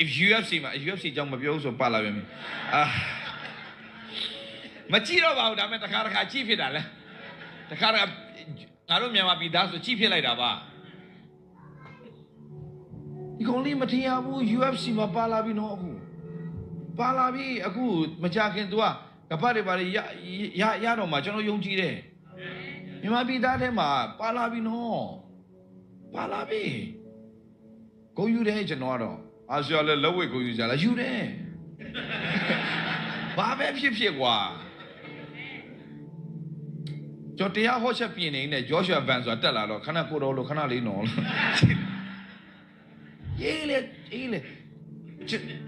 if UFC ကြောင့်မပြောဆိုပါလာပြန်ပြီမကြည့်တော့ပါဘူးဒါပေမဲ့တခါကြည့်ဖြစ်တာလဲတခါငါတို့မြန်မာပြည်သားဆိုကြည့်ဖြစ်လိုက်တာပါဒီကောင်လေးမထင်ရဘူး UFC မှာပါလာပြီနော်အခုပါလာပြီအခုမကြခင် तू ကပတ်တွေပါလေရတော့မှကျွန်တော်ယုံကြည်တယ်မြန်မာပြည်သားထဲမှာပါလာပြီနော်ပါလာပြီကိုယူတယ်ကျွန်တော်ကတော့အာဆီယံလည်းလက်ဝဲကိုယူကြလားယူတယ်ဘာပဲဖြစ်ကွာကျွန်တော်တရားဟောချက်ပြင်နေတဲ့ Joshua Van ဆိုတာတက်လာတော့ခဏကိုတော်လို့ခဏလေးနော်ရေးလေ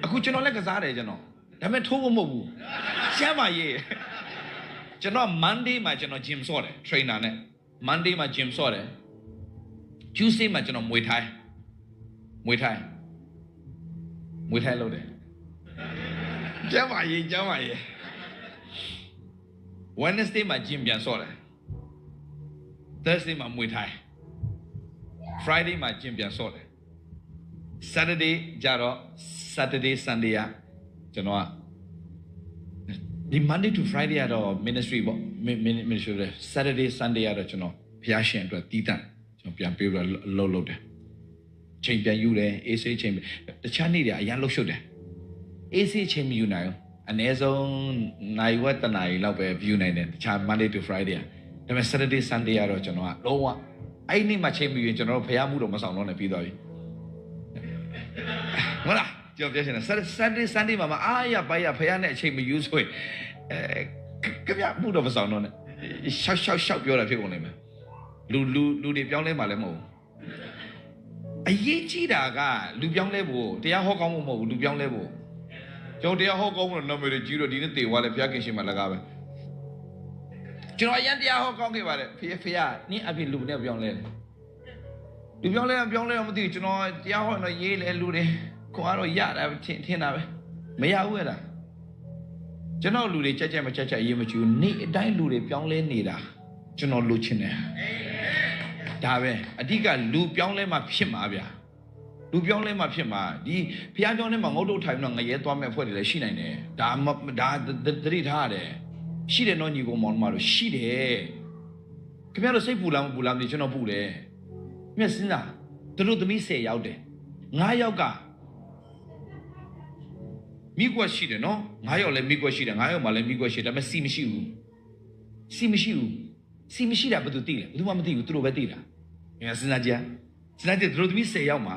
အခုကျွန်တော်လည်းကစားတယ်ကျွန်တော်ဒါပေမဲ့ထိုးဖို့မဟုတ်ဘူးရှမ်းပါရေးကျွန်တော် Monday မှာကျွန်တော် gym ဆော့တယ် trainer နဲ့ Monday မှာ gym ဆော့တယ် Tuesday မှာကျွန်တော်မွေထိုင်းလုပ်တယ်ကျမ်းပါရေး Wednesday မှာ gym ပြန်ဆော့တယ် Thursday မှာမွေထိုင်း Friday မှာ gym ပြန်ဆော့တယ် Saturday ကြတော့ Saturday Sunday ကျွန်တော်ဒီ Monday to Friday ကတော့ ministry ပေါ့ ministry Saturday Sunday ကတော့ကျွန်တော်ဖျားရှင်အတွက်တီးတန့်ကျွန်တော်ပြန်ပေးပြီးတော့လုပ်တယ်ချိန်ပြန်ယူတယ်အေးဆေးချိန်တခြားနေ့တွေအရန်လှုပ်ရှုပ်တယ်အေးဆေးချိန်မယူနိုင်ဘူးအနည်းဆုံးနိုင်ဝက်တနားရီလောက်ပဲ view နိုင်တယ်တခြား Monday to Friday ဒါပေမဲ့ Saturday Sunday ကတော့ကျွန်တော်ကလုံးဝအဲ့နေ့မှချိန်မယူရင်ကျွန်တော်တို့ဖျားမှုတော့မဆောင်တော့နဲ့ပြီးသွားပြီဟုတ်လားကျွန်တော်ပြောချင်တယ် Sunday မှာအားရပါရဖျားနဲ့အချိန်မယူဆိုရင်ကြပြမှုတော့မဆောင်တော့နဲ့ရှောက်ပြောတာဖြစ်ကုန်နေမယ်လူတွေပြောင်းလဲမှလည်းမဟုတ်ဘူးအရေးကြီးတာကလူပြောင်းလဲဖို့တရားဟောကောင်းဖို့မဟုတ်ဘူးလူပြောင်းလဲဖို့ကျွန်တော်တရားဟောကောင်းဖို့နာမည်ကြီးတော့ဒီနေ့တေသွားလဲဘုရားခင်ရှင်မှာလကားပဲကျွန်တော်အရင်တရားဟောကောင်းခဲ့ပါတယ်ဖေနင်းအဖြစ်လူနဲ့ပြောင်းလဲတယ်လူပြောင်းလဲတော့မသိဘူးကျွန်တော်တရားဟောတော့ရေးလဲလူတွေခွန်အားတော့ရတာထင်တာပဲမရဘူးအဲ့ဒါကျွန်တော်လူတွေကြက်မကြက်အရေးမကြီးဘူးနေ့အတိုင်းလူတွေပြောင်းလဲနေတာကျွန်တော်လိုချင်တယ်ဒါပဲအဓိကလူပြောင်းလဲမှဖြစ်မှာဗျာလူပြောင်းလဲမှဖြစ်မှာဒီဖျားကြောင်းထဲမှာငုတ်တုတ်ထိုင်တော့ငရဲသွားမဲ့ဖွဲ့တွေလည်းရှိနိုင်တယ်ဒါသတိထားရတယ်ရှိတယ်နော်ညီကောင်မောင်တို့ရှိတယ်ခင်ဗျားတို့စိတ်ပူလားမပူလားမသိကျွန်တော်ပူတယ်မြက်စင်းလားတို့သမီး10ယောက်တယ်9ယောက်ကမိကွက်ရှိတယ်နော်9ယောက်လည်းမိကွက်ရှိတယ်9ယောက်မှလည်းမိကွက်ရှိတယ်ဒါပေမဲ့စီမရှိတာဘယ်သူသိလဲဘယ်သူမှမသိဘူးသူတို့ပဲသိတာငါစဉ်းစားကြည့်တို့သမီး10ယောက်မှာ